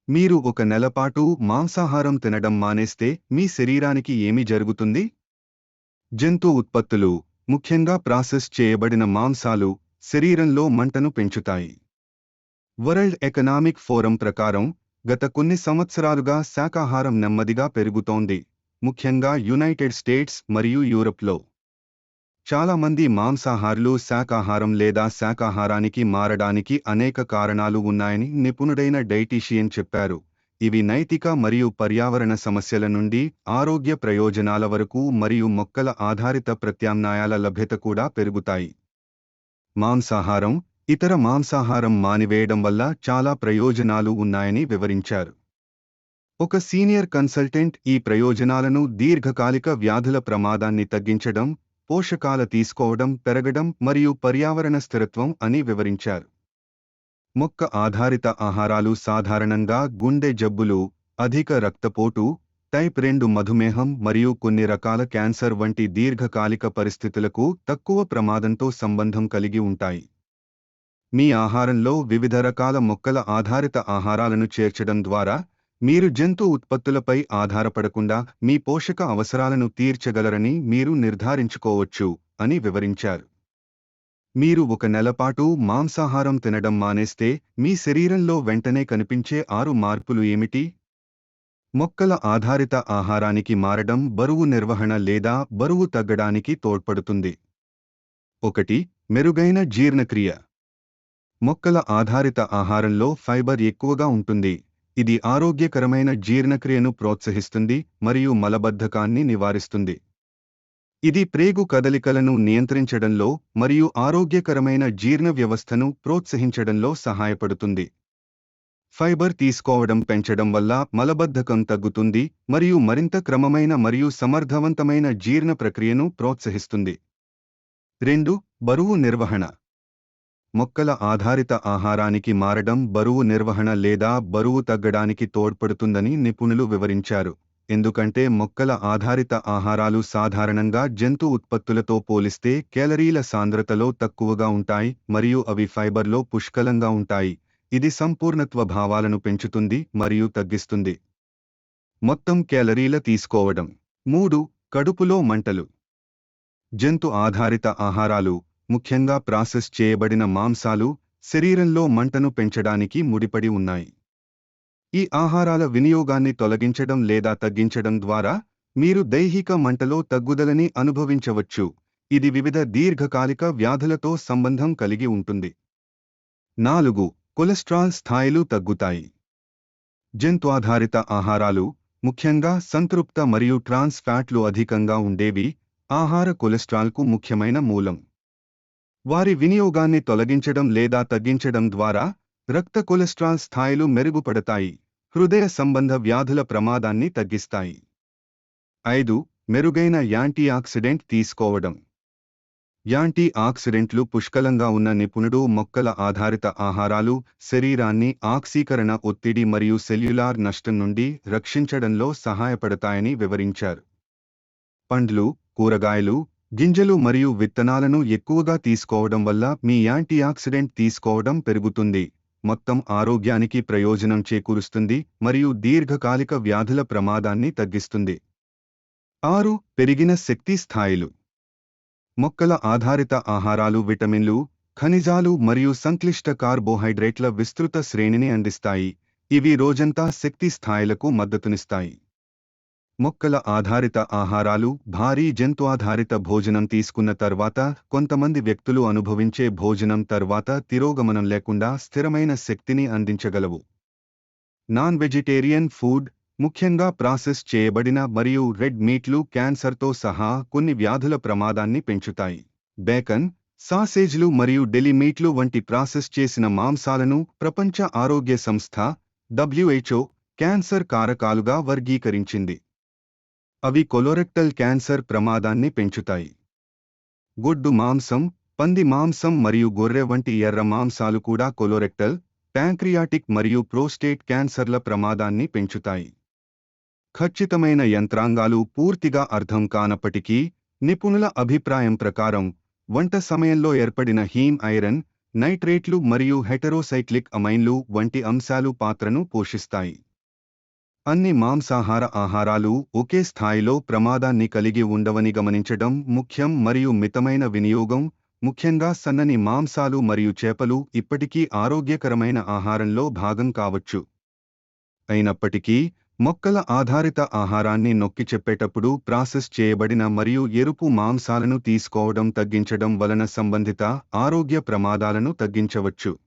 మీరు ఒక నెలపాటు మాంసాహారం తినడం మానేస్తే మీ శరీరానికి ఏమి జరుగుతుంది? జంతు ఉత్పత్తులు, ముఖ్యంగా ప్రాసెస్ చేయబడిన మాంసాలు, శరీరంలో మంటను పెంచుతాయి. వరల్డ్ ఎకనామిక్ ఫోరం ప్రకారం, గత కొన్ని సంవత్సరాలుగా శాకాహారం నెమ్మదిగా పెరుగుతోంది, ముఖ్యంగా యునైటెడ్ స్టేట్స్ మరియు యూరప్లో. చాలా మంది మాంసాహారులు శాకాహారం లేదా శాకాహారానికి మారడానికి అనేక కారణాలు ఉన్నాయని నిపుణుడైన డైటీషియన్ చెప్పారు. ఇవి నైతిక మరియు పర్యావరణ సమస్యల నుండి ఆరోగ్య ప్రయోజనాల వరకు మరియు మొక్కల ఆధారిత ప్రత్యామ్నాయాల లభ్యత కూడా పెరుగుతాయి. మాంసాహారం, ఇతర మాంసాహారం మానివేయడం వల్ల చాలా ప్రయోజనాలు ఉన్నాయని వివరించారు. ఒక సీనియర్ కన్సల్టెంట్ ఈ ప్రయోజనాలను దీర్ఘకాలిక వ్యాధుల ప్రమాదాన్ని తగ్గించడం, పోషకాల తీసుకోవడం పెరగడం మరియు పర్యావరణ స్థిరత్వం అని వివరించారు. మొక్క ఆధారిత ఆహారాలు సాధారణంగా గుండె జబ్బులు, అధిక రక్తపోటు, టైప్ 2 మధుమేహం మరియు కొన్ని రకాల క్యాన్సర్ వంటి దీర్ఘకాలిక పరిస్థితులకు తక్కువ ప్రమాదంతో సంబంధం కలిగి ఉంటాయి. మీ ఆహారంలో వివిధ రకాల మొక్కల ఆధారిత ఆహారాలను చేర్చడం ద్వారా మీరు జంతు ఉత్పత్తులపై ఆధారపడకుండా మీ పోషక అవసరాలను తీర్చగలరని మీరు నిర్ధారించుకోవచ్చు అని వివరించారు. మీరు ఒక నెలపాటు మాంసాహారం తినడం మానేస్తే మీ శరీరంలో వెంటనే కనిపించే 6 మార్పులు ఏమిటి? మొక్కల ఆధారిత ఆహారానికి మారడం బరువు నిర్వహణ లేదా బరువు తగ్గడానికి తోడ్పడుతుంది. 1. మెరుగైన జీర్ణక్రియ. మొక్కల ఆధారిత ఆహారంలో ఫైబర్ ఎక్కువగా ఉంటుంది. ఇది ఆరోగ్యకరమైన జీర్ణక్రియను ప్రోత్సహిస్తుంది మరియు మలబద్ధకాన్ని నివారిస్తుంది. ఇది ప్రేగు కదలికలను నియంత్రించడంలో మరియు ఆరోగ్యకరమైన జీర్ణ వ్యవస్థను ప్రోత్సహించడంలో సహాయపడుతుంది. ఫైబర్ తీసుకోవడం పెంచడం వల్ల మలబద్ధకం తగ్గుతుంది మరియు మరింత క్రమమైన మరియు సమర్థవంతమైన జీర్ణ ప్రక్రియను ప్రోత్సహిస్తుంది. 2. బరువు నిర్వహణ. మొక్కల ఆధారిత ఆహారానికి మారడం బరువు నిర్వహణ లేదా బరువు తగ్గడానికి తోడ్పడుతుందని నిపుణులు వివరించారు. ఎందుకంటే మొక్కల ఆధారిత ఆహారాలు సాధారణంగా జంతు ఉత్పత్తులతో పోలిస్తే కేలరీల సాంద్రతలో తక్కువగా ఉంటాయి మరియు అవి ఫైబర్లో పుష్కలంగా ఉంటాయి. ఇది సంపూర్ణత్వ భావాలను పెంచుతుంది మరియు తగ్గిస్తుంది. మొత్తం కేలరీల తీసుకోవడం. 3. కడుపులో మంటలు. జంతు ఆధారిత ఆహారాలు, ముఖ్యంగా ప్రాసెస్ చేయబడిన మాంసాలు, శరీరంలో మంటను పెంచడానికి ముడిపడి ఉన్నాయి. ఈ ఆహారాల వినియోగాన్ని తొలగించడం లేదా తగ్గించడం ద్వారా మీరు దైహిక మంటలో తగ్గుదలని అనుభవించవచ్చు. ఇది వివిధ దీర్ఘకాలిక వ్యాధులతో సంబంధం కలిగి ఉంటుంది. 4. కొలెస్ట్రాల్ స్థాయిలు తగ్గుతాయి. జంతు ఆధారిత ఆహారాలు, ముఖ్యంగా సంతృప్త మరియు ట్రాన్స్ ఫ్యాట్లు అధికంగా ఉండేవి, ఆహార కొలెస్ట్రాల్కు ముఖ్యమైన మూలం. వారి వినియోగాన్ని తొలగించడం లేదా తగ్గించడం ద్వారా రక్త కొలెస్ట్రాల్ స్థాయిలు మెరుగుపడతాయి, హృదయ సంబంధ వ్యాధుల ప్రమాదాన్ని తగ్గిస్తాయి. 5. మెరుగైన యాంటీఆక్సిడెంట్ తీసుకోవడం. యాంటీ ఆక్సిడెంట్లు పుష్కలంగా ఉన్న నిపుణుడు మొక్కల ఆధారిత ఆహారాలు శరీరాన్ని ఆక్సీకరణ ఒత్తిడి మరియు సెల్యులార్ నష్టం నుండి రక్షించడంలో సహాయపడతాయని వివరించారు. పండ్లు, కూరగాయలు, గింజలు మరియు విత్తనాలను ఎక్కువగా తీసుకోవడం వల్ల మీ యాంటీఆక్సిడెంట్ తీసుకోవడం పెరుగుతుంది, మొత్తం ఆరోగ్యానికి ప్రయోజనం చేకూరుస్తుంది మరియు దీర్ఘకాలిక వ్యాధుల ప్రమాదాన్ని తగ్గిస్తుంది. 6. పెరిగిన శక్తి స్థాయిలు. మొక్కల ఆధారిత ఆహారాలు విటమిన్లు, ఖనిజాలు మరియు సంక్లిష్ట కార్బోహైడ్రేట్ల విస్తృత శ్రేణిని అందిస్తాయి. ఇవి రోజంతా శక్తి స్థాయిలకు మద్దతునిస్తాయి. మొక్కల ఆధారిత ఆహారాలు భారీ జంతు ఆధారిత భోజనం తీసుకున్న తర్వాత కొంతమంది వ్యక్తులు అనుభవించే భోజనం తర్వాత తిరోగమనం లేకుండా స్థిరమైన శక్తిని అందించగలవు. నాన్ వెజిటేరియన్ ఫుడ్, ముఖ్యంగా ప్రాసెస్ చేయబడిన మరియు రెడ్ మీట్లు క్యాన్సర్తో సహా కొన్ని వ్యాధుల ప్రమాదాన్ని పెంచుతాయి. బేకన్, సాసేజ్లు మరియు డెలి మీట్లు వంటి ప్రాసెస్ చేసిన మాంసాలను ప్రపంచ ఆరోగ్య సంస్థ WHO క్యాన్సర్ కారకాలుగా వర్గీకరించింది. అవి కొలోరెక్టల్ క్యాన్సర్ ప్రమాదాన్ని పెంచుతాయి. గొడ్డు మాంసం, పంది మాంసం మరియు గొర్రె వంటి ఎర్ర మాంసాలు కూడా కొలోరెక్టల్, ప్యాంక్రియాటిక్ మరియు ప్రోస్టేట్ క్యాన్సర్ల ప్రమాదాన్ని పెంచుతాయి. ఖచ్చితమైన యంత్రాంగాలు పూర్తిగా అర్థం కానప్పటికీ, నిపుణుల అభిప్రాయం ప్రకారం వంట సమయంలో ఏర్పడిన హీమ్ ఐరన్ నైట్రేట్లు మరియు హెటెరోసైక్లిక్ అమైన్లు వంటి అంశాలు పాత్రను పోషిస్తాయి. అన్ని మాంసాహార ఆహారాలు ఒకే స్థాయిలో ప్రమాదాన్ని కలిగి ఉండవని గమనించడం ముఖ్యం మరియు మితమైన వినియోగం, ముఖ్యంగా సన్నని మాంసాలు మరియు చేపలు ఇప్పటికీ ఆరోగ్యకరమైన ఆహారంలో భాగం కావచ్చు. అయినప్పటికీ, మొక్కల ఆధారిత ఆహారాన్ని నొక్కి చెప్పేటప్పుడు ప్రాసెస్ చేయబడిన మరియు ఎరుపు మాంసాలను తీసుకోవడం తగ్గించడం వలన సంబంధిత ఆరోగ్య ప్రమాదాలను తగ్గించవచ్చు.